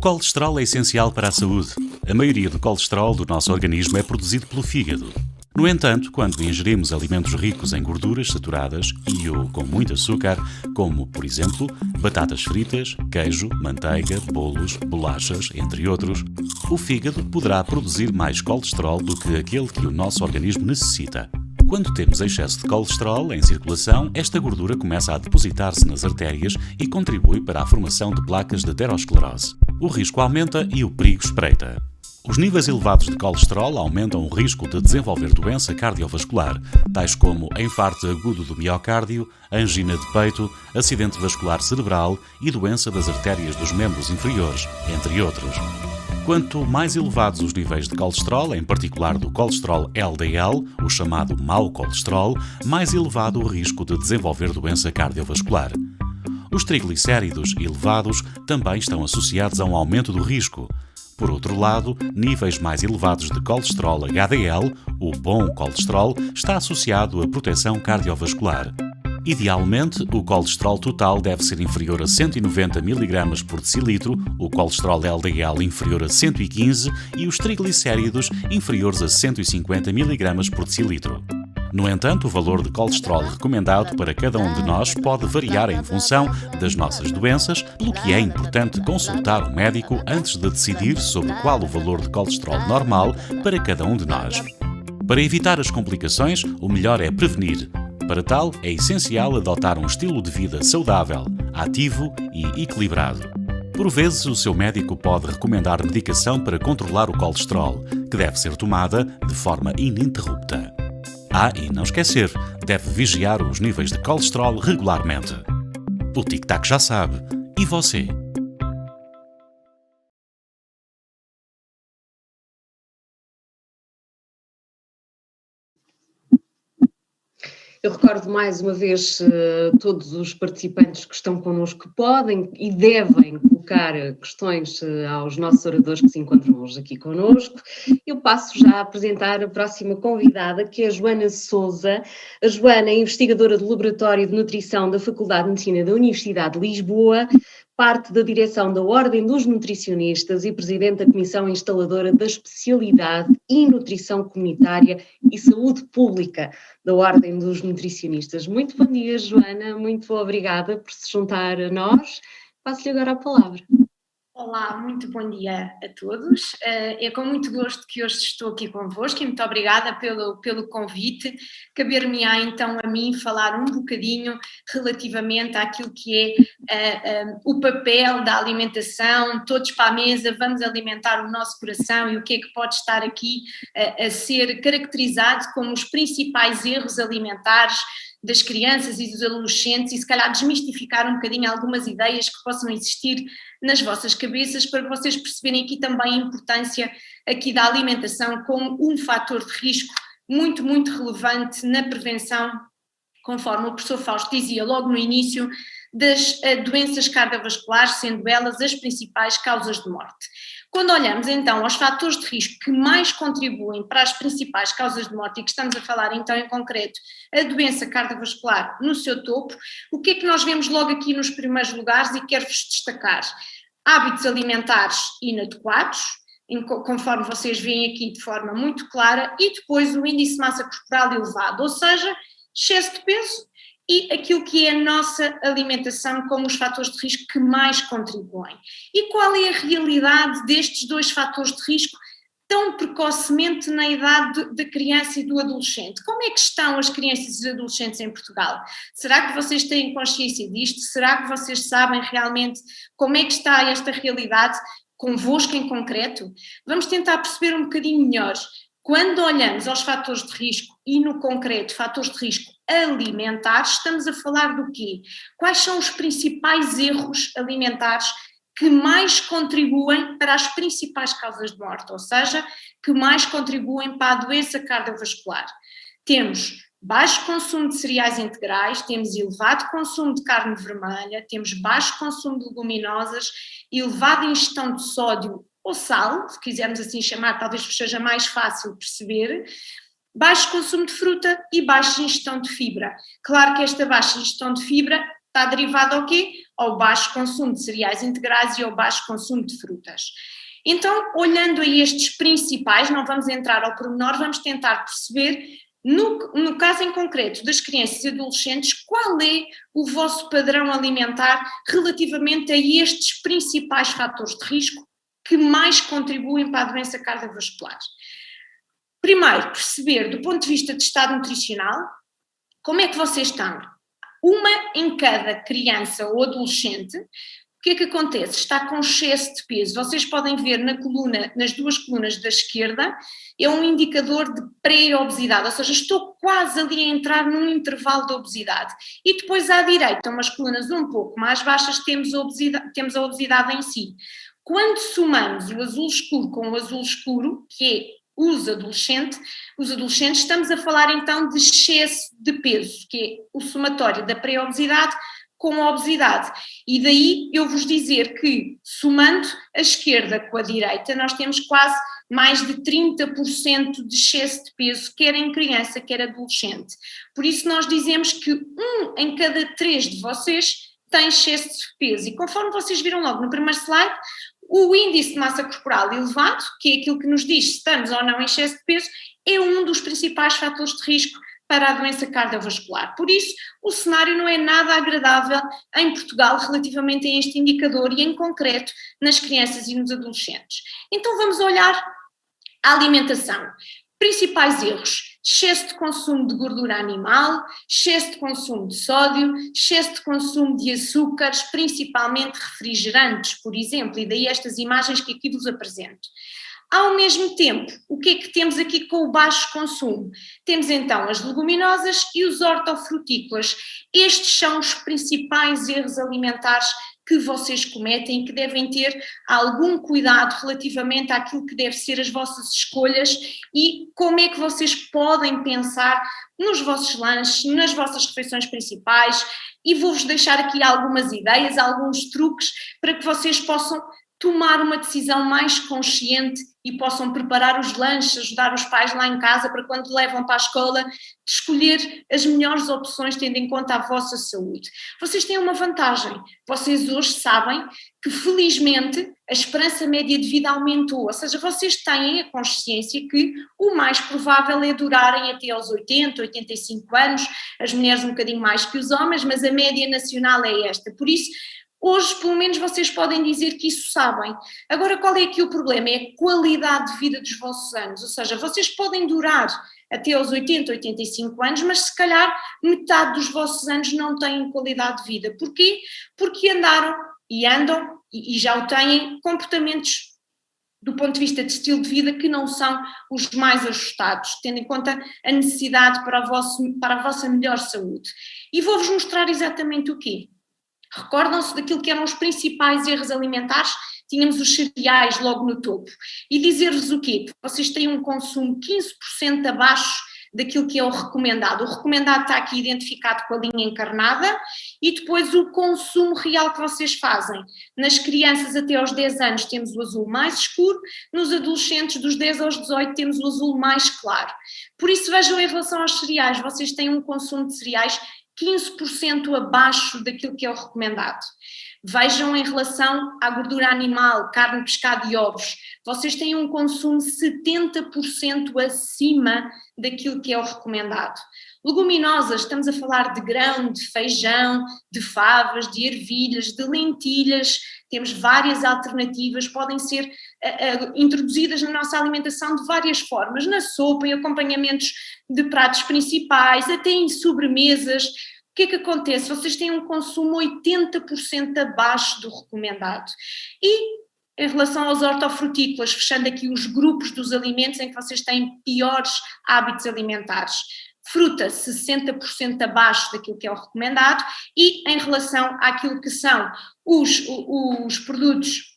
colesterol é essencial para a saúde. A maioria do colesterol do nosso organismo é produzido pelo fígado. No entanto, quando ingerimos alimentos ricos em gorduras saturadas e ou com muito açúcar, como, por exemplo, batatas fritas, queijo, manteiga, bolos, bolachas, entre outros, o fígado poderá produzir mais colesterol do que aquele que o nosso organismo necessita. Quando temos excesso de colesterol em circulação, esta gordura começa a depositar-se nas artérias e contribui para a formação de placas de aterosclerose. O risco aumenta e o perigo espreita. Os níveis elevados de colesterol aumentam o risco de desenvolver doença cardiovascular, tais como infarto agudo do miocárdio, angina de peito, acidente vascular cerebral e doença das artérias dos membros inferiores, entre outros. Quanto mais elevados os níveis de colesterol, em particular do colesterol LDL, o chamado mau colesterol, mais elevado o risco de desenvolver doença cardiovascular. Os triglicéridos elevados também estão associados a um aumento do risco. Por outro lado, níveis mais elevados de colesterol HDL, o bom colesterol, está associado à proteção cardiovascular. Idealmente, o colesterol total deve ser inferior a 190 mg por decilitro, o colesterol LDL inferior a 115 e os triglicéridos inferiores a 150 mg por decilitro. No entanto, o valor de colesterol recomendado para cada um de nós pode variar em função das nossas doenças, pelo que é importante consultar um médico antes de decidir sobre qual o valor de colesterol normal para cada um de nós. Para evitar as complicações, o melhor é prevenir. Para tal, é essencial adotar um estilo de vida saudável, ativo e equilibrado. Por vezes, o seu médico pode recomendar medicação para controlar o colesterol, que deve ser tomada de forma ininterrupta. E não esquecer, deve vigiar os níveis de colesterol regularmente. O Tic-Tac já sabe. E você? Eu recordo mais uma vez todos os participantes que estão connosco que podem e devem colocar questões aos nossos oradores que se encontram hoje aqui connosco. Eu passo já a apresentar a próxima convidada, que é a Joana Sousa. A Joana é investigadora do Laboratório de Nutrição da Faculdade de Medicina da Universidade de Lisboa, parte da direção da Ordem dos Nutricionistas e presidente da Comissão Instaladora da Especialidade em Nutrição Comunitária e Saúde Pública da Ordem dos Nutricionistas. Muito bom dia, Joana, muito obrigada por se juntar a nós. Passo-lhe agora a palavra. Olá, muito bom dia a todos. É com muito gosto que hoje estou aqui convosco e muito obrigada pelo convite. Caber-me-á então a mim falar um bocadinho relativamente àquilo que é o papel da alimentação, todos para a mesa, vamos alimentar o nosso coração e o que é que pode estar aqui a ser caracterizado como os principais erros alimentares das crianças e dos adolescentes e se calhar desmistificar um bocadinho algumas ideias que possam existir nas vossas cabeças para vocês perceberem aqui também a importância aqui da alimentação como um fator de risco muito, muito relevante na prevenção, conforme o professor Fausto dizia logo no início, das doenças cardiovasculares, sendo elas as principais causas de morte. Quando olhamos então aos fatores de risco que mais contribuem para as principais causas de morte, e que estamos a falar então em concreto a doença cardiovascular no seu topo, o que é que nós vemos logo aqui nos primeiros lugares e quero-vos destacar? Hábitos alimentares inadequados, conforme vocês veem aqui de forma muito clara, e depois o índice de massa corporal elevado, ou seja, excesso de peso e aquilo que é a nossa alimentação como os fatores de risco que mais contribuem. E qual é a realidade destes dois fatores de risco tão precocemente na idade da criança e do adolescente? Como é que estão as crianças e os adolescentes em Portugal? Será que vocês têm consciência disto? Será que vocês sabem realmente como é que está esta realidade convosco em concreto? Vamos tentar perceber um bocadinho melhor. Quando olhamos aos fatores de risco e no concreto fatores de risco alimentares, estamos a falar do quê? Quais são os principais erros alimentares que mais contribuem para as principais causas de morte, ou seja, que mais contribuem para a doença cardiovascular? Temos baixo consumo de cereais integrais, temos elevado consumo de carne vermelha, temos baixo consumo de leguminosas, elevada ingestão de sódio ou sal, se quisermos assim chamar, talvez seja mais fácil perceber, baixo consumo de fruta e baixa ingestão de fibra. Claro que esta baixa ingestão de fibra está derivado ao quê? Ao baixo consumo de cereais integrais e ao baixo consumo de frutas. Então, olhando a estes principais, não vamos entrar ao pormenor, vamos tentar perceber, no caso em concreto das crianças e adolescentes, qual é o vosso padrão alimentar relativamente a estes principais fatores de risco que mais contribuem para a doença cardiovascular. Primeiro, perceber do ponto de vista de estado nutricional, como é que vocês estão? Uma em cada criança ou adolescente, o que é que acontece? Está com excesso de peso. Vocês podem ver nas duas colunas da esquerda, é um indicador de pré-obesidade, ou seja, estou quase ali a entrar num intervalo de obesidade. E depois à direita, umas colunas um pouco mais baixas, temos a obesidade em si. Quando somamos o azul escuro com o azul escuro, que é os adolescentes, estamos a falar então de excesso de peso, que é o somatório da pré-obesidade com a obesidade. E daí eu vos dizer que, somando a esquerda com a direita, nós temos quase mais de 30% de excesso de peso, quer em criança, quer adolescente. Por isso nós dizemos que 1 em cada 3 de vocês tem excesso de peso. E conforme vocês viram logo no primeiro slide, o índice de massa corporal elevado, que é aquilo que nos diz se estamos ou não em excesso de peso, é um dos principais fatores de risco para a doença cardiovascular. Por isso, o cenário não é nada agradável em Portugal relativamente a este indicador e, em concreto, nas crianças e nos adolescentes. Então, vamos olhar a alimentação. Principais erros: excesso de consumo de gordura animal, excesso de consumo de sódio, excesso de consumo de açúcares, principalmente refrigerantes, por exemplo, e daí estas imagens que aqui vos apresento. Ao mesmo tempo, o que é que temos aqui com o baixo consumo? Temos então as leguminosas e os hortofrutícolas. Estes são os principais erros alimentares que vocês cometem e que devem ter algum cuidado relativamente àquilo que deve ser as vossas escolhas e como é que vocês podem pensar nos vossos lanches, nas vossas refeições principais, e vou-vos deixar aqui algumas ideias, alguns truques para que vocês possam tomar uma decisão mais consciente e possam preparar os lanches, ajudar os pais lá em casa para quando levam para a escola, de escolher as melhores opções tendo em conta a vossa saúde. Vocês têm uma vantagem, vocês hoje sabem que felizmente a esperança média de vida aumentou, ou seja, vocês têm a consciência que o mais provável é durarem até aos 80, 85 anos, as mulheres um bocadinho mais que os homens, mas a média nacional é esta, por isso hoje, pelo menos, vocês podem dizer que isso sabem. Agora, qual é aqui o problema? É a qualidade de vida dos vossos anos. Ou seja, vocês podem durar até aos 80, 85 anos, mas se calhar metade dos vossos anos não têm qualidade de vida. Porquê? Porque andaram e andam e já o têm comportamentos do ponto de vista de estilo de vida que não são os mais ajustados, tendo em conta a necessidade para a vossa melhor saúde. E vou-vos mostrar exatamente o quê? Recordam-se daquilo que eram os principais erros alimentares? Tínhamos os cereais logo no topo. E dizer-vos o quê? Que vocês têm um consumo 15% abaixo daquilo que é o recomendado. O recomendado está aqui identificado com a linha encarnada e depois o consumo real que vocês fazem. Nas crianças até aos 10 anos temos o azul mais escuro, nos adolescentes dos 10 aos 18 temos o azul mais claro. Por isso vejam em relação aos cereais, vocês têm um consumo de cereais 15% abaixo daquilo que é o recomendado. Vejam em relação à gordura animal, carne, pescado e ovos, vocês têm um consumo 70% acima daquilo que é o recomendado. Leguminosas, estamos a falar de grão, de feijão, de favas, de ervilhas, de lentilhas, temos várias alternativas, podem ser introduzidas na nossa alimentação de várias formas, na sopa, em acompanhamentos de pratos principais, até em sobremesas. O que é que acontece? Vocês têm um consumo 80% abaixo do recomendado. E em relação aos hortofrutícolas, fechando aqui os grupos dos alimentos em que vocês têm piores hábitos alimentares. Fruta, 60% abaixo daquilo que é o recomendado, e em relação àquilo que são os produtos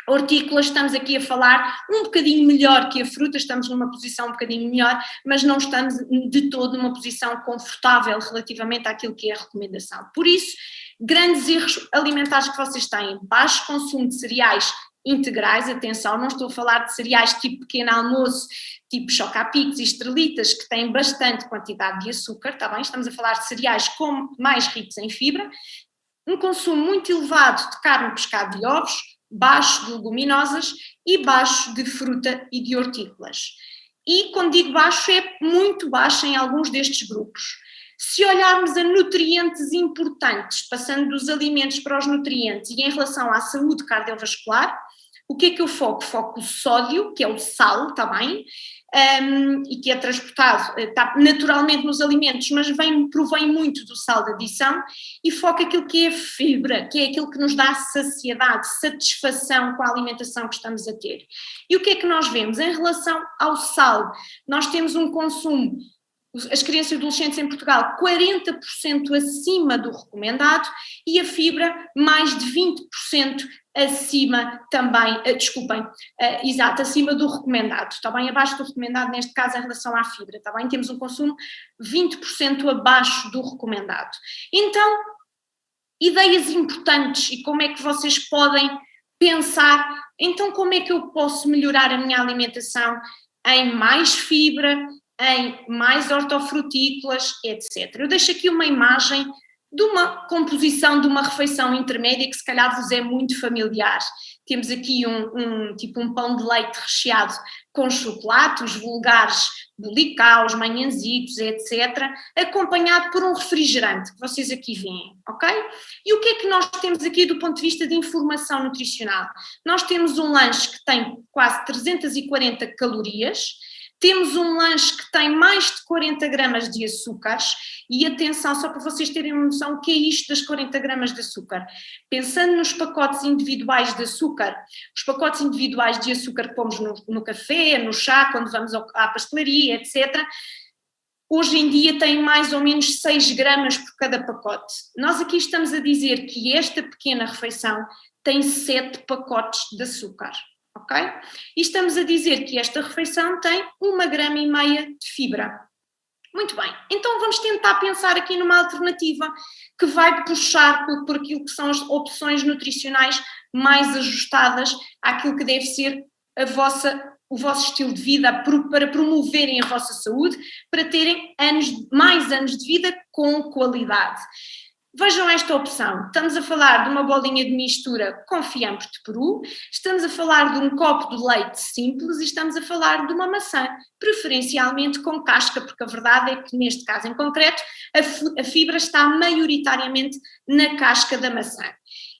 hortícolas, estamos aqui a falar um bocadinho melhor que a fruta, estamos numa posição um bocadinho melhor, mas não estamos de todo numa posição confortável relativamente àquilo que é a recomendação. Por isso, grandes erros alimentares que vocês têm: baixo consumo de cereais integrais, atenção, não estou a falar de cereais tipo pequeno almoço, tipo choca-pics e estrelitas, que têm bastante quantidade de açúcar, está bem? Estamos a falar de cereais mais ricos em fibra. um consumo muito elevado de carne, pescado e ovos, baixo de leguminosas e baixo de fruta e de hortícolas. E quando digo baixo, é muito baixo em alguns destes grupos. Se olharmos a nutrientes importantes, passando dos alimentos para os nutrientes e em relação à saúde cardiovascular, o que é que eu foco? Foco o sódio, que é o sal, está bem? E que é transportado, está naturalmente nos alimentos, mas provém muito do sal de adição, e foca aquilo que é a fibra, que é aquilo que nos dá saciedade, satisfação com a alimentação que estamos a ter. E o que é que nós vemos? Em relação ao sal, nós temos um consumo, as crianças e adolescentes em Portugal, 40% acima do recomendado, e a fibra mais de 20% acima também, acima do recomendado, está bem? Abaixo do recomendado neste caso em relação à fibra, está bem? Temos um consumo 20% abaixo do recomendado. Então, ideias importantes e como é que vocês podem pensar, então como é que eu posso melhorar a minha alimentação em mais fibra, em mais hortofrutícolas, etc. Eu deixo aqui uma imagem de uma composição de uma refeição intermédia que se calhar vos é muito familiar. Temos aqui um pão de leite recheado com chocolate, os vulgares bolicaus, manhanzitos, etc., acompanhado por um refrigerante, que vocês aqui veem, ok? E o que é que nós temos aqui do ponto de vista de informação nutricional? Nós temos um lanche que tem quase 340 calorias, temos um lanche que tem mais de 40 gramas de açúcares, e atenção, só para vocês terem uma noção, o que é isto das 40 gramas de açúcar? Pensando nos pacotes individuais de açúcar, os pacotes individuais de açúcar que pomos no café, no chá, quando vamos à pastelaria, etc., hoje em dia têm mais ou menos 6 gramas por cada pacote. Nós aqui estamos a dizer que esta pequena refeição tem 7 pacotes de açúcar. Ok? E estamos a dizer que esta refeição tem 1,5 grama de fibra. Muito bem, então vamos tentar pensar aqui numa alternativa que vai puxar por aquilo que são as opções nutricionais mais ajustadas àquilo que deve ser o vosso estilo de vida, para promoverem a vossa saúde, para terem mais anos de vida com qualidade. Vejam esta opção, estamos a falar de uma bolinha de mistura com fiambre de peru, estamos a falar de um copo de leite simples e estamos a falar de uma maçã, preferencialmente com casca, porque a verdade é que neste caso em concreto a fibra está maioritariamente na casca da maçã.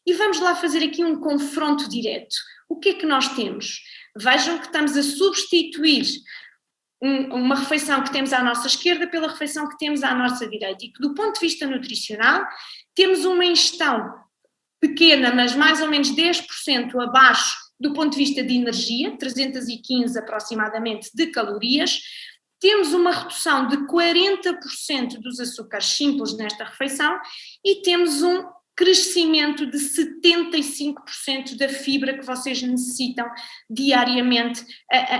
E vamos lá fazer aqui um confronto direto. O que é que nós temos? Vejam que estamos a substituir uma refeição que temos à nossa esquerda pela refeição que temos à nossa direita, e que do ponto de vista nutricional temos uma ingestão pequena, mas mais ou menos 10% abaixo do ponto de vista de energia, 315 aproximadamente de calorias, temos uma redução de 40% dos açúcares simples nesta refeição e temos um crescimento de 75% da fibra que vocês necessitam diariamente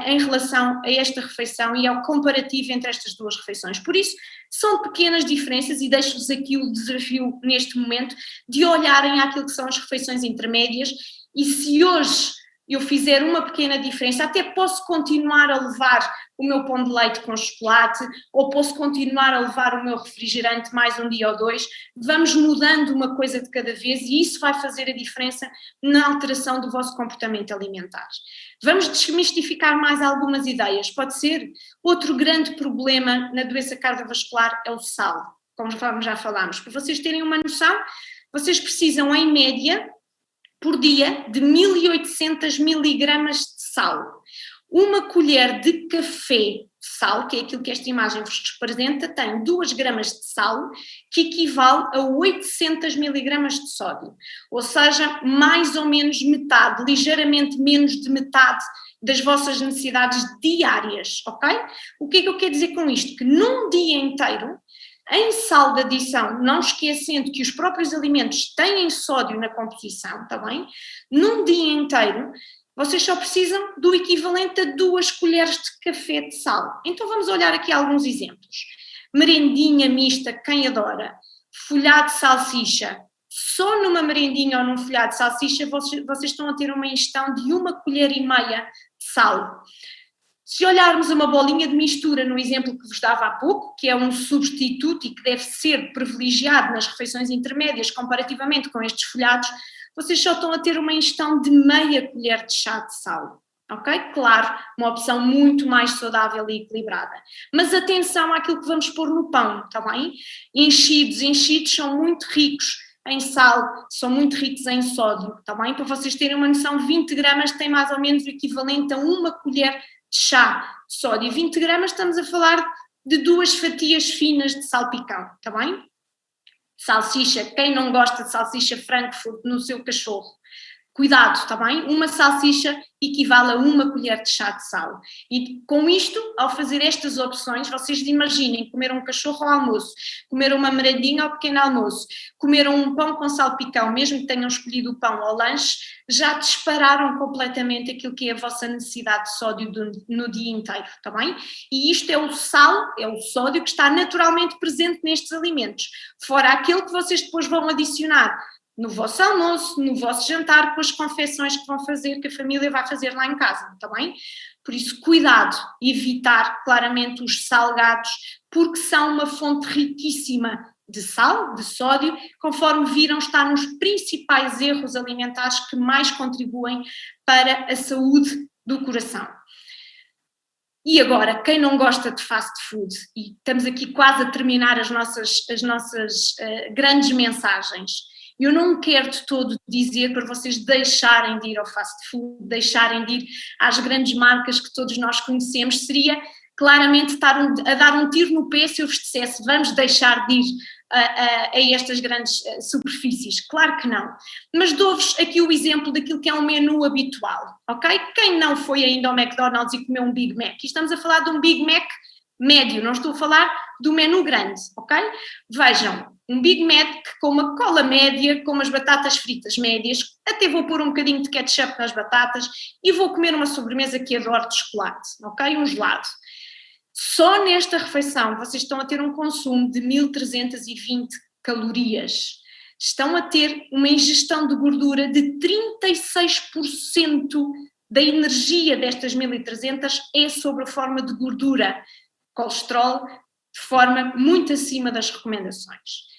em relação a esta refeição e ao comparativo entre estas duas refeições. Por isso, são pequenas diferenças e deixo-vos aqui o desafio neste momento de olharem àquilo que são as refeições intermédias, e se hoje eu fizer uma pequena diferença, até posso continuar a levar o meu pão de leite com chocolate, ou posso continuar a levar o meu refrigerante mais um dia ou dois. Vamos mudando uma coisa de cada vez e isso vai fazer a diferença na alteração do vosso comportamento alimentar. Vamos desmistificar mais algumas ideias. Pode ser outro grande problema na doença cardiovascular é o sal, como já falámos. Para vocês terem uma noção, vocês precisam em média por dia de 1800 miligramas de sal. Uma colher de café de sal, que é aquilo que esta imagem vos representa, tem 2 gramas de sal, que equivale a 800 miligramas de sódio. Ou seja, mais ou menos metade, ligeiramente menos de metade das vossas necessidades diárias, ok? O que é que eu quero dizer com isto? Que num dia inteiro, em sal de adição, não esquecendo que os próprios alimentos têm sódio na composição, está bem? Num dia inteiro, vocês só precisam do equivalente a 2 colheres de café de sal. Então vamos olhar aqui alguns exemplos. Merendinha mista, quem adora. Folhado de salsicha. Só numa merendinha ou num folhado de salsicha vocês estão a ter uma ingestão de 1,5 colher de sal. Se olharmos a uma bolinha de mistura no exemplo que vos dava há pouco, que é um substituto e que deve ser privilegiado nas refeições intermédias comparativamente com estes folhados, vocês só estão a ter uma ingestão de meia colher de chá de sal. Ok? Claro, uma opção muito mais saudável e equilibrada. Mas atenção àquilo que vamos pôr no pão, está bem? Enchidos são muito ricos em sal, são muito ricos em sódio, está bem? Para vocês terem uma noção, 20 gramas tem mais ou menos o equivalente a uma colher de chá de sódio. 20 gramas estamos a falar de 2 fatias finas de salpicão, está bem? Salsicha, quem não gosta de salsicha Frankfurt no seu cachorro? Cuidado, está bem? Uma salsicha equivale a uma colher de chá de sal. E com isto, ao fazer estas opções, vocês imaginem comer um cachorro ao almoço, comer uma merendinha ao pequeno almoço, comer um pão com salpicão, mesmo que tenham escolhido o pão ao lanche, já dispararam completamente aquilo que é a vossa necessidade de sódio no dia inteiro, está bem? E isto é o sal, é o sódio que está naturalmente presente nestes alimentos, fora aquele que vocês depois vão adicionar no vosso almoço, no vosso jantar, com as confecções que vão fazer, que a família vai fazer lá em casa, está bem? Por isso, cuidado, evitar claramente os salgados, porque são uma fonte riquíssima de sal, de sódio, conforme viram, está nos principais erros alimentares que mais contribuem para a saúde do coração. E agora, quem não gosta de fast food, e estamos aqui quase a terminar as nossas grandes mensagens, eu não quero de todo dizer para vocês deixarem de ir ao fast food, deixarem de ir às grandes marcas que todos nós conhecemos, seria claramente estar a dar um tiro no pé se eu vos dissesse vamos deixar de ir a estas grandes superfícies. Claro que não. Mas dou-vos aqui o exemplo daquilo que é um menu habitual, ok? Quem não foi ainda ao McDonald's e comeu um Big Mac? E estamos a falar de um Big Mac médio, não estou a falar do menu grande, ok? Vejam, um Big Mac com uma cola média, com umas batatas fritas médias, até vou pôr um bocadinho de ketchup nas batatas e vou comer uma sobremesa que adoro de chocolate, ok? Um gelado. Só nesta refeição vocês estão a ter um consumo de 1320 calorias. Estão a ter uma ingestão de gordura de 36% da energia destas 1300 é sobre a forma de gordura. Colesterol de forma muito acima das recomendações.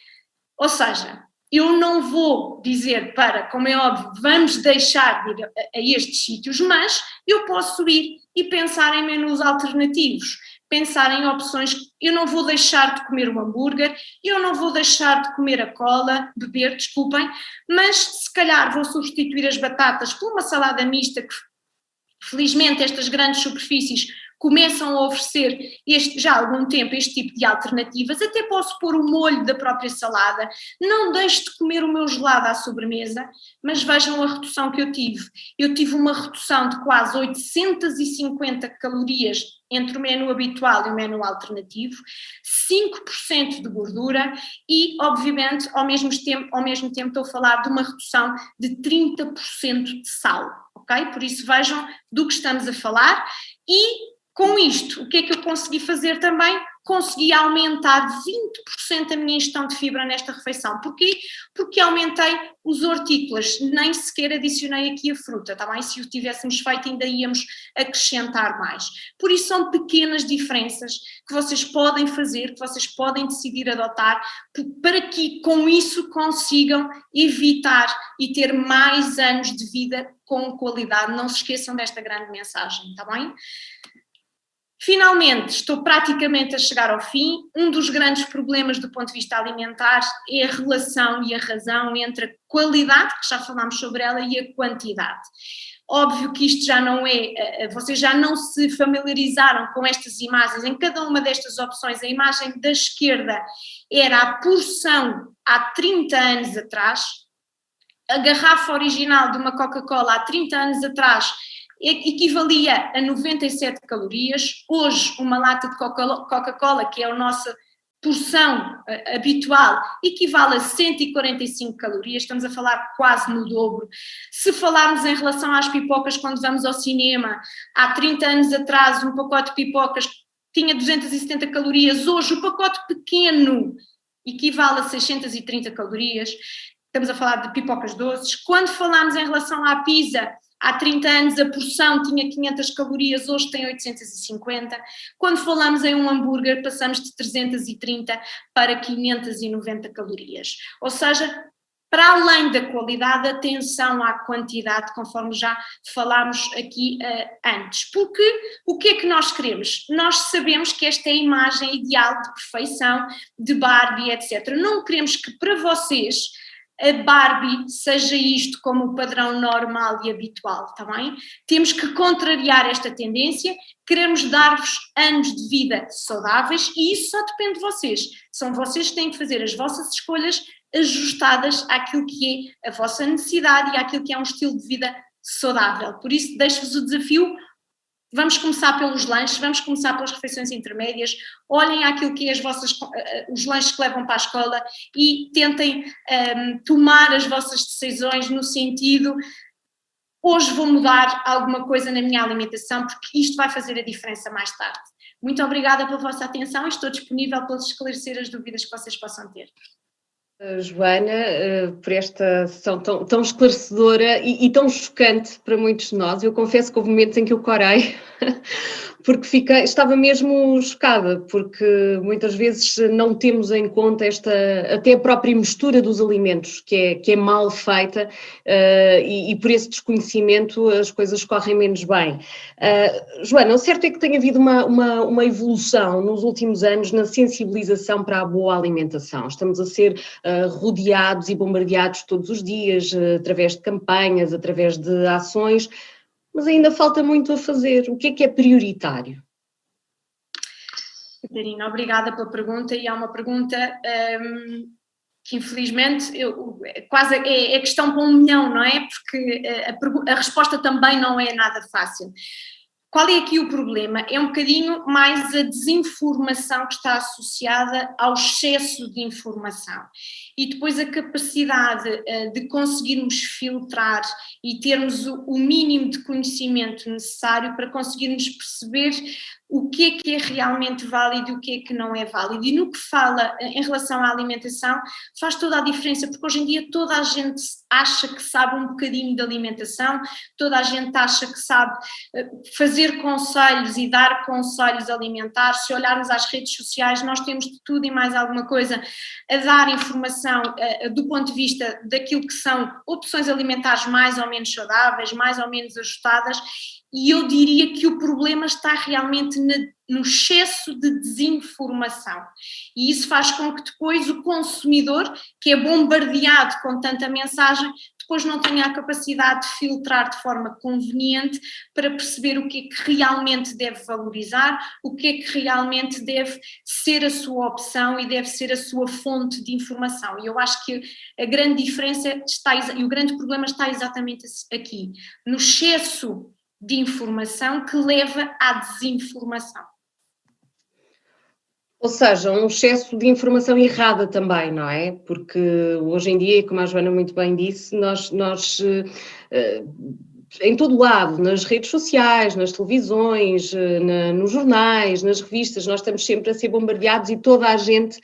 Ou seja, eu não vou dizer como é óbvio, vamos deixar de ir a estes sítios, mas eu posso ir e pensar em menus alternativos, pensar em opções, eu não vou deixar de comer o hambúrguer, eu não vou deixar de comer a cola, beber, desculpem, mas se calhar vou substituir as batatas por uma salada mista que felizmente estas grandes superfícies começam a oferecer já há algum tempo este tipo de alternativas, até posso pôr o molho da própria salada, não deixo de comer o meu gelado à sobremesa, mas vejam a redução que eu tive uma redução de quase 850 calorias entre o menu habitual e o menu alternativo, 5% de gordura e, obviamente, ao mesmo tempo estou a falar de uma redução de 30% de sal, ok? Por isso vejam do que estamos a falar e com isto, o que é que eu consegui fazer também? Consegui aumentar 20% a minha ingestão de fibra nesta refeição. Porquê? Porque aumentei os hortícolas, nem sequer adicionei aqui a fruta, está bem? Se o tivéssemos feito ainda íamos acrescentar mais. Por isso são pequenas diferenças que vocês podem fazer, que vocês podem decidir adotar, para que com isso consigam evitar e ter mais anos de vida com qualidade. Não se esqueçam desta grande mensagem, está bem? Finalmente, estou praticamente a chegar ao fim. Um dos grandes problemas do ponto de vista alimentar é a relação e a razão entre a qualidade, que já falámos sobre ela, e a quantidade. Óbvio que isto já não é, vocês já não se familiarizaram com estas imagens, em cada uma destas opções, a imagem da esquerda era a porção há 30 anos atrás, a garrafa original de uma Coca-Cola há 30 anos atrás equivalia a 97 calorias, hoje uma lata de Coca-Cola, que é a nossa porção habitual, equivale a 145 calorias, estamos a falar quase no dobro. Se falarmos em relação às pipocas quando vamos ao cinema, há 30 anos atrás um pacote de pipocas tinha 270 calorias, hoje o pacote pequeno equivale a 630 calorias, estamos a falar de pipocas doces. Quando falamos em relação à pizza, há 30 anos a porção tinha 500 calorias, hoje tem 850. Quando falamos em um hambúrguer, passamos de 330 para 590 calorias. Ou seja, para além da qualidade, atenção à quantidade, conforme já falámos aqui antes. Porque o que é que nós queremos? Nós sabemos que esta é a imagem ideal de perfeição, de Barbie, etc. Não queremos que para vocês a Barbie seja isto como o padrão normal e habitual, está bem? Temos que contrariar esta tendência, queremos dar-vos anos de vida saudáveis e isso só depende de vocês. São vocês que têm que fazer as vossas escolhas ajustadas àquilo que é a vossa necessidade e àquilo que é um estilo de vida saudável. Por isso, deixo-vos o desafio. Vamos começar pelos lanches, vamos começar pelas refeições intermédias, olhem aquilo que é os lanches que levam para a escola e tentem tomar as vossas decisões no sentido, hoje vou mudar alguma coisa na minha alimentação porque isto vai fazer a diferença mais tarde. Muito obrigada pela vossa atenção e estou disponível para esclarecer as dúvidas que vocês possam ter. Joana, por esta sessão tão esclarecedora e tão chocante para muitos de nós. Eu confesso que houve momentos em que eu corei, porque estava mesmo chocada, porque muitas vezes não temos em conta até a própria mistura dos alimentos, que é mal feita, e por esse desconhecimento as coisas correm menos bem. Joana, o certo é que tem havido uma evolução nos últimos anos na sensibilização para a boa alimentação. Estamos a ser rodeados e bombardeados todos os dias, através de campanhas, através de ações, mas ainda falta muito a fazer. O que é prioritário? Catarina, obrigada pela pergunta e é uma pergunta que infelizmente quase é questão para 1 milhão, não é? Porque a resposta também não é nada fácil. Qual é aqui o problema? É um bocadinho mais a desinformação que está associada ao excesso de informação e depois a capacidade de conseguirmos filtrar e termos o mínimo de conhecimento necessário para conseguirmos perceber o que é realmente válido e o que é que não é válido. E no que fala em relação à alimentação, faz toda a diferença, porque hoje em dia toda a gente acha que sabe um bocadinho de alimentação, toda a gente acha que sabe fazer conselhos e dar conselhos alimentares. Se olharmos às redes sociais, nós temos de tudo e mais alguma coisa a dar informação do ponto de vista daquilo que são opções alimentares mais ou menos saudáveis, mais ou menos ajustadas. E eu diria que o problema está realmente no excesso de desinformação. E isso faz com que depois o consumidor, que é bombardeado com tanta mensagem, depois não tenha a capacidade de filtrar de forma conveniente para perceber o que é que realmente deve valorizar, o que é que realmente deve ser a sua opção e deve ser a sua fonte de informação. E eu acho que a grande diferença e o grande problema está exatamente aqui, no excesso de informação que leva à desinformação. Ou seja, um excesso de informação errada também, não é? Porque hoje em dia, como a Joana muito bem disse, nós em todo lado, nas redes sociais, nas televisões, nos jornais, nas revistas, nós estamos sempre a ser bombardeados e toda a gente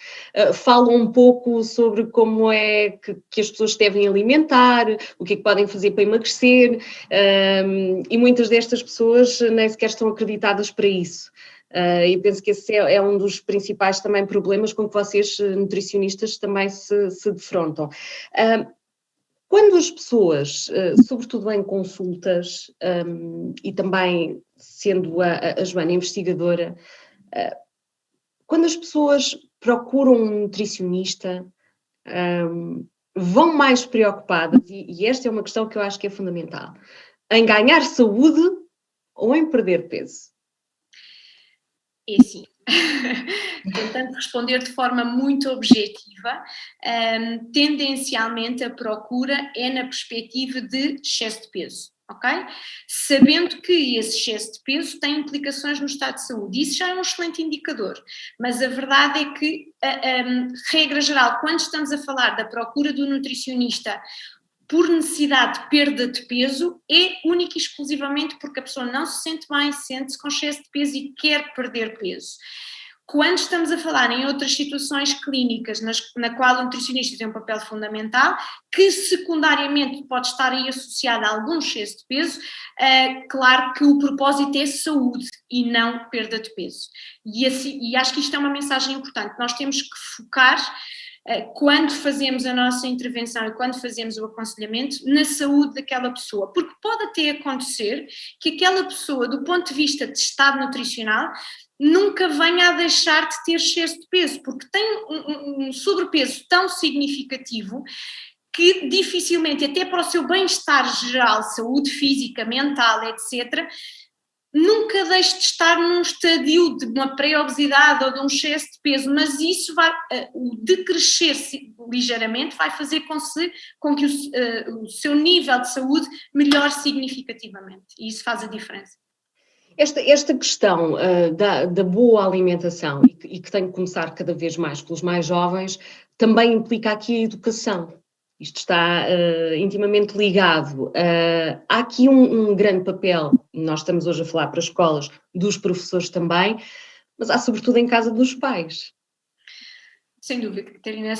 fala um pouco sobre como é que as pessoas devem alimentar, o que é que podem fazer para emagrecer, e muitas destas pessoas nem sequer estão acreditadas para isso. E penso que esse é um dos principais também problemas com que vocês, nutricionistas, também se defrontam. Quando as pessoas, sobretudo em consultas, e também sendo a Joana investigadora, quando as pessoas procuram um nutricionista, vão mais preocupadas, e esta é uma questão que eu acho que é fundamental, em ganhar saúde ou em perder peso? É assim, tentando responder de forma muito objetiva, tendencialmente a procura é na perspectiva de excesso de peso, ok? Sabendo que esse excesso de peso tem implicações no estado de saúde, isso já é um excelente indicador, mas a verdade é que, regra geral, quando estamos a falar da procura do nutricionista por necessidade de perda de peso, é única e exclusivamente porque a pessoa não se sente bem, sente-se com excesso de peso e quer perder peso. Quando estamos a falar em outras situações clínicas na qual o nutricionista tem um papel fundamental, que secundariamente pode estar aí associado a algum excesso de peso, claro que o propósito é saúde e não perda de peso. E acho que isto é uma mensagem importante. Nós temos que focar, quando fazemos a nossa intervenção e quando fazemos o aconselhamento, na saúde daquela pessoa, porque pode até acontecer que aquela pessoa, do ponto de vista de estado nutricional, nunca venha a deixar de ter excesso de peso, porque tem um sobrepeso tão significativo que dificilmente, até para o seu bem-estar geral, saúde física, mental, etc., nunca deixe de estar num estadio de uma pré-obesidade ou de um excesso de peso, mas isso vai, o decrescer ligeiramente vai fazer com que o seu nível de saúde melhore significativamente, e isso faz a diferença. Esta questão da boa alimentação e que tem que começar cada vez mais pelos mais jovens, também implica aqui a educação. Isto está intimamente ligado. Há aqui um grande papel, nós estamos hoje a falar para escolas, dos professores também, mas há sobretudo em casa dos pais. Sem dúvida, Catarina.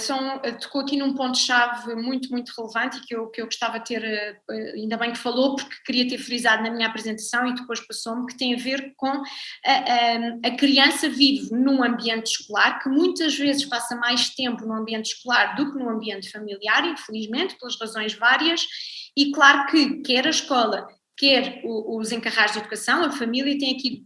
Tocou aqui num ponto-chave muito, muito relevante e que eu gostava de ter, ainda bem que falou, porque queria ter frisado na minha apresentação e depois passou-me, que tem a ver com a criança vive num ambiente escolar, que muitas vezes passa mais tempo no ambiente escolar do que no ambiente familiar, infelizmente, pelas razões várias, e claro que quer a escola, quer os encarregados de educação, a família tem aqui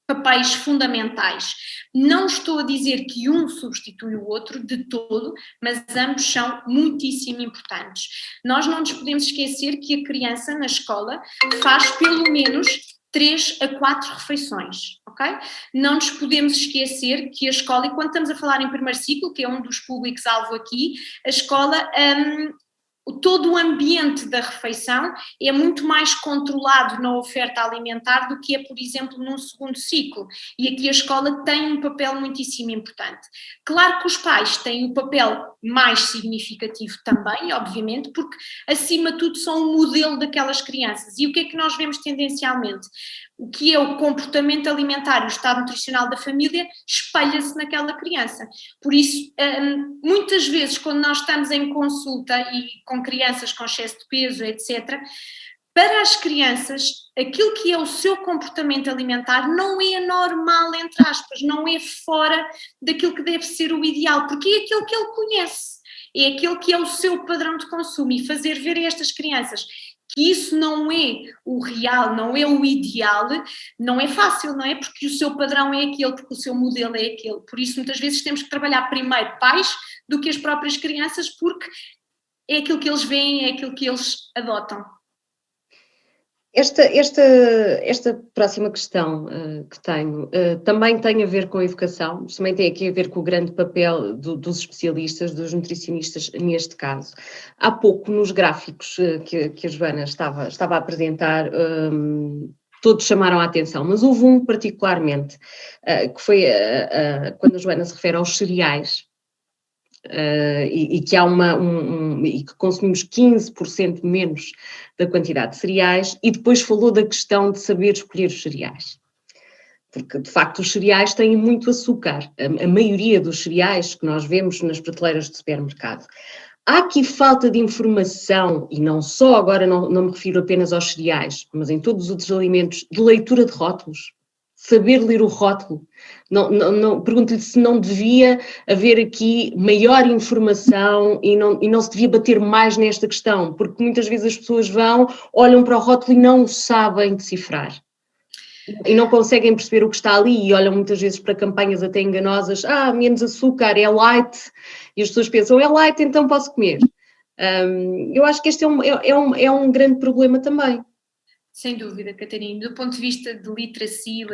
papéis fundamentais. Não estou a dizer que um substitui o outro de todo, mas ambos são muitíssimo importantes. Nós não nos podemos esquecer que a criança na escola faz pelo menos 3 a 4 refeições, ok? Não nos podemos esquecer que a escola, e quando estamos a falar em primeiro ciclo, que é um dos públicos-alvo aqui, a escola... todo o ambiente da refeição é muito mais controlado na oferta alimentar do que é, por exemplo, num segundo ciclo. E aqui a escola tem um papel muitíssimo importante. Claro que os pais têm um papel mais significativo também, obviamente, porque, acima de tudo, são o modelo daquelas crianças. E o que é que nós vemos tendencialmente? O que é o comportamento alimentar, o estado nutricional da família, espelha-se naquela criança. Por isso, muitas vezes, quando nós estamos em consulta e com crianças com excesso de peso, etc., para as crianças, aquilo que é o seu comportamento alimentar não é normal, entre aspas, não é fora daquilo que deve ser o ideal, porque é aquilo que ele conhece, é aquilo que é o seu padrão de consumo, e fazer ver a estas crianças que isso não é o real, não é o ideal, não é fácil, não é? Porque o seu padrão é aquele, porque o seu modelo é aquele. Por isso, muitas vezes temos que trabalhar primeiro pais do que as próprias crianças, porque é aquilo que eles veem, é aquilo que eles adotam. Esta próxima questão que tenho também tem a ver com a educação, mas também tem aqui a ver com o grande papel dos especialistas, dos nutricionistas neste caso. Há pouco, nos gráficos que a Joana estava a apresentar, todos chamaram a atenção, mas houve um particularmente, que foi quando a Joana se refere aos cereais. E que há e que consumimos 15% menos da quantidade de cereais, e depois falou da questão de saber escolher os cereais. Porque, de facto, os cereais têm muito açúcar, a maioria dos cereais que nós vemos nas prateleiras do supermercado. Há aqui falta de informação, e não só agora, não me refiro apenas aos cereais, mas em todos os outros alimentos, de leitura de rótulos. Saber ler o rótulo. Pergunto-lhe se não devia haver aqui maior informação e não se devia bater mais nesta questão, porque muitas vezes as pessoas olham para o rótulo e não o sabem decifrar. E não conseguem perceber o que está ali e olham muitas vezes para campanhas até enganosas, menos açúcar, é light, e as pessoas pensam, é light, então posso comer. Eu acho que este é um grande problema também. Sem dúvida, Catarina. Do ponto de vista de literacia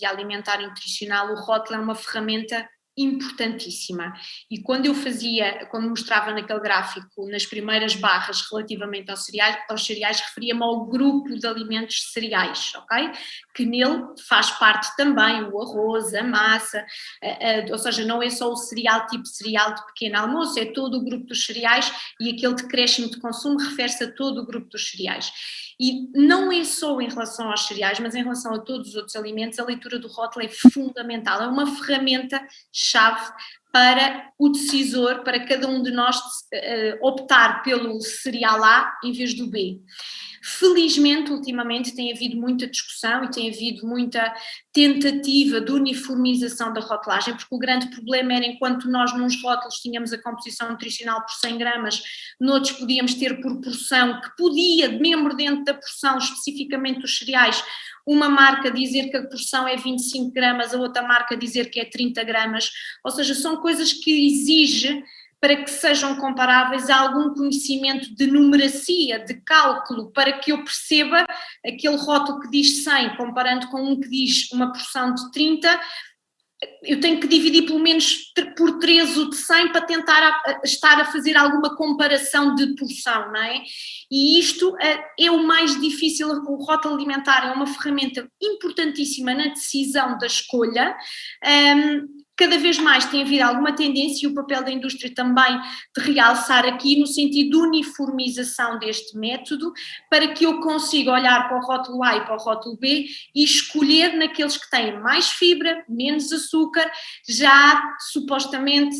alimentar e nutricional, o rótulo é uma ferramenta importantíssima. E quando quando mostrava naquele gráfico, nas primeiras barras relativamente aos cereais, referia-me ao grupo de alimentos cereais, ok? Que nele faz parte também o arroz, a massa, ou seja, não é só o cereal tipo cereal de pequeno almoço, é todo o grupo dos cereais, e aquele decréscimo de consumo refere-se a todo o grupo dos cereais. E não é só em relação aos cereais, mas em relação a todos os outros alimentos, a leitura do rótulo é fundamental, é uma ferramenta-chave para o decisor, para cada um de nós optar pelo cereal A em vez do B. Felizmente, ultimamente, tem havido muita discussão e tem havido muita tentativa de uniformização da rotulagem, porque o grande problema era, enquanto nós nos rótulos tínhamos a composição nutricional por 100 gramas, noutros podíamos ter por porção, que podia, mesmo dentro da porção, especificamente dos cereais, uma marca dizer que a porção é 25 gramas, a outra marca dizer que é 30 gramas, ou seja, são coisas que exige, para que sejam comparáveis, a algum conhecimento de numeracia, de cálculo, para que eu perceba aquele rótulo que diz 100, comparando com um que diz uma porção de 30, eu tenho que dividir pelo menos por 3 o de 100 para tentar estar a fazer alguma comparação de porção, não é? E isto é o mais difícil. O rótulo alimentar é uma ferramenta importantíssima na decisão da escolha. Cada vez mais tem havido alguma tendência, e o papel da indústria também, de realçar aqui no sentido de uniformização deste método, para que eu consiga olhar para o rótulo A e para o rótulo B e escolher naqueles que têm mais fibra, menos açúcar. Já há supostamente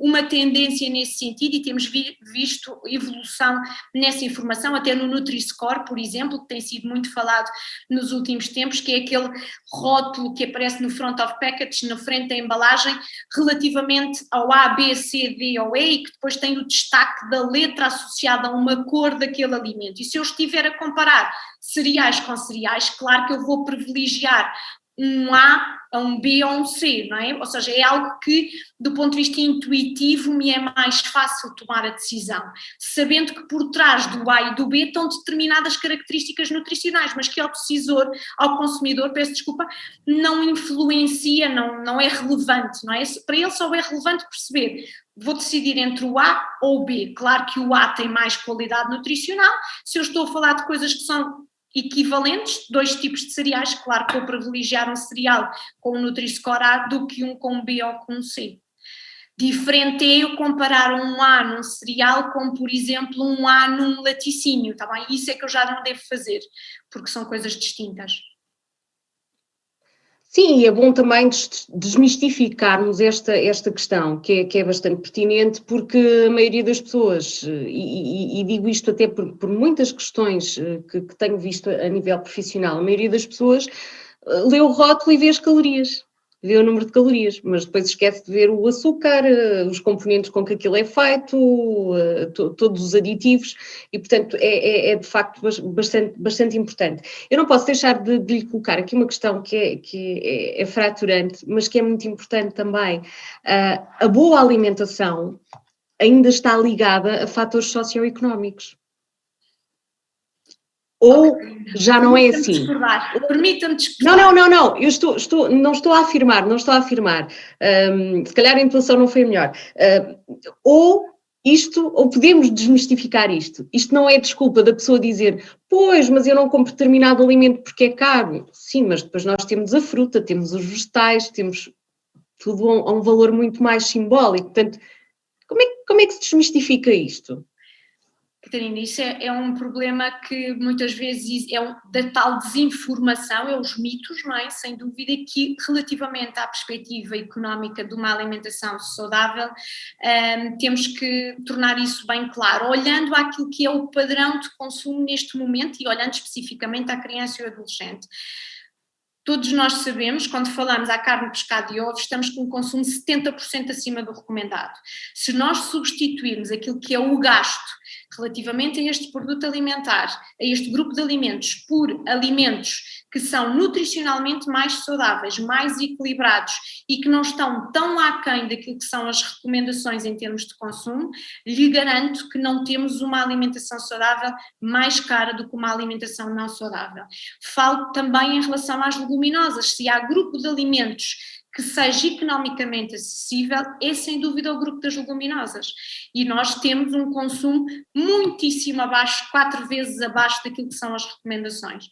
uma tendência nesse sentido, e temos visto evolução nessa informação, até no Nutri-Score, por exemplo, que tem sido muito falado nos últimos tempos, que é aquele rótulo que aparece no front of package, na frente da embalagem, relativamente ao A, B, C, D ou E, e que depois tem o destaque da letra associada a uma cor daquele alimento. E se eu estiver a comparar cereais com cereais, claro que eu vou privilegiar um A a um B ou um C, não é? Ou seja, é algo que, do ponto de vista intuitivo, me é mais fácil tomar a decisão, sabendo que por trás do A e do B estão determinadas características nutricionais, mas que ao decisor, ao consumidor, peço desculpa, não influencia, não é relevante, não é? Para ele só é relevante perceber: vou decidir entre o A ou o B. Claro que o A tem mais qualidade nutricional. Se eu estou a falar de coisas que são equivalentes, 2 tipos de cereais, claro que vou privilegiar um cereal com um Nutri-Score A do que um com um B ou com um C. Diferente é eu comparar um A num cereal com, por exemplo, um A num laticínio, tá bem? Isso é que eu já não devo fazer, porque são coisas distintas. Sim, é bom também desmistificarmos esta questão, que é bastante pertinente, porque a maioria das pessoas, e digo isto até por muitas questões que tenho visto a nível profissional, a maioria das pessoas lê o rótulo e vê as calorias, vê o número de calorias, mas depois esquece de ver o açúcar, os componentes com que aquilo é feito, todos os aditivos, e portanto é de facto bastante importante. Eu não posso deixar de lhe colocar aqui uma questão que é fraturante, mas que é muito importante também. A boa alimentação ainda está ligada a fatores socioeconómicos. Ou já não é assim? Permita-me discordar. Não, eu não estou a afirmar. Se calhar a intuação não foi a melhor. Ou podemos desmistificar isto. Isto não é desculpa da pessoa dizer: pois, mas eu não compro determinado alimento porque é caro. Sim, mas depois nós temos a fruta, temos os vegetais, temos tudo a um valor muito mais simbólico. Portanto, como é que se desmistifica isto? Catarina, isso é um problema que muitas vezes da tal desinformação, é os mitos, não é? Sem dúvida que, relativamente à perspectiva económica de uma alimentação saudável, temos que tornar isso bem claro, olhando àquilo que é o padrão de consumo neste momento e olhando especificamente à criança e ao adolescente. Todos nós sabemos, quando falamos à carne, pescado e ovos, estamos com um consumo 70% acima do recomendado. Se nós substituirmos aquilo que é o gasto relativamente a este produto alimentar, a este grupo de alimentos, por alimentos que são nutricionalmente mais saudáveis, mais equilibrados e que não estão tão aquém daquilo que são as recomendações em termos de consumo, lhe garanto que não temos uma alimentação saudável mais cara do que uma alimentação não saudável. Falo também em relação às leguminosas. Se há grupo de alimentos que seja economicamente acessível, é sem dúvida o grupo das leguminosas. E nós temos um consumo muitíssimo abaixo, 4 vezes abaixo daquilo que são as recomendações.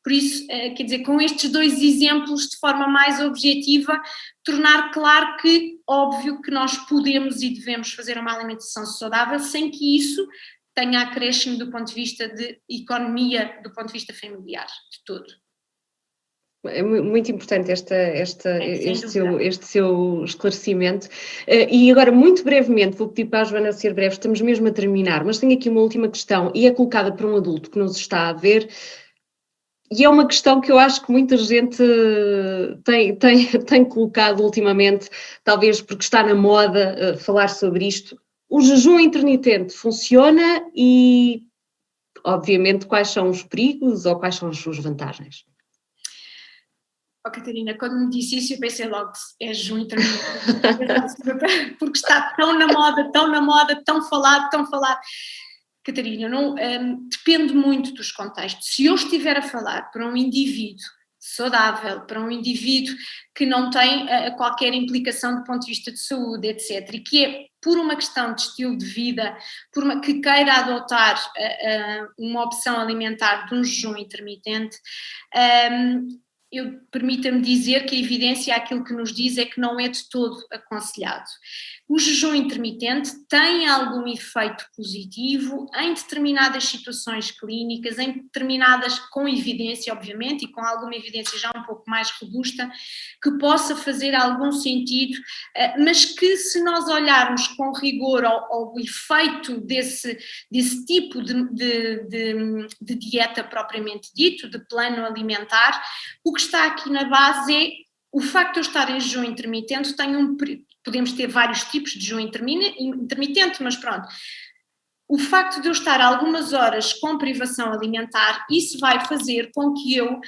Por isso, quer dizer, com estes 2 exemplos, de forma mais objetiva, tornar claro que, óbvio, que nós podemos e devemos fazer uma alimentação saudável sem que isso tenha acréscimo do ponto de vista de economia, do ponto de vista familiar, de todo. É muito importante este seu esclarecimento. E agora, muito brevemente, vou pedir para a Joana ser breve, estamos mesmo a terminar, mas tenho aqui uma última questão e é colocada por um adulto que nos está a ver. E é uma questão que eu acho que muita gente tem colocado ultimamente, talvez porque está na moda falar sobre isto. O jejum intermitente funciona e, obviamente, quais são os perigos ou quais são as suas vantagens? Oh, Catarina, quando me disse isso eu pensei logo, é jejum intermitente, porque está tão na moda, tão falado. Catarina, não, depende muito dos contextos. Se eu estiver a falar para um indivíduo saudável, para um indivíduo que não tem qualquer implicação do ponto de vista de saúde, etc., e que é por uma questão de estilo de vida, que queira adotar uma opção alimentar de um jejum intermitente, permita-me dizer que a evidência, aquilo que nos diz é que não é de todo aconselhado. O jejum intermitente tem algum efeito positivo em determinadas situações clínicas, em determinadas, com evidência, obviamente, e com alguma evidência já um pouco mais robusta, que possa fazer algum sentido, mas que se nós olharmos com rigor ao efeito desse tipo de dieta propriamente dito, de plano alimentar, o que está aqui na base é o facto de eu estar em jejum intermitente, podemos ter vários tipos de jejum intermitente, mas pronto, o facto de eu estar algumas horas com privação alimentar, isso vai fazer com que eu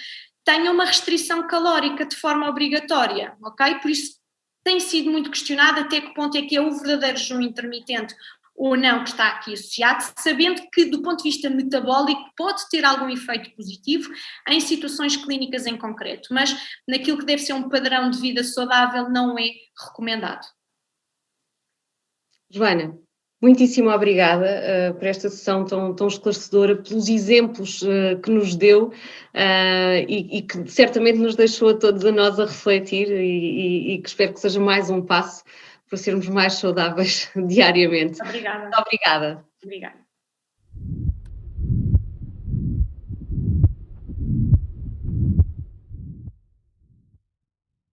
tenha uma restrição calórica de forma obrigatória, ok? Por isso tem sido muito questionado até que ponto é que é o verdadeiro jejum intermitente ou não que está aqui associado, sabendo que do ponto de vista metabólico pode ter algum efeito positivo em situações clínicas em concreto, mas naquilo que deve ser um padrão de vida saudável não é recomendado. Joana, muitíssimo obrigada por esta sessão tão esclarecedora, pelos exemplos que nos deu e que certamente nos deixou a todos a nós a refletir e que espero que seja mais um passo para sermos mais saudáveis diariamente. Obrigada. Muito obrigada. Obrigada.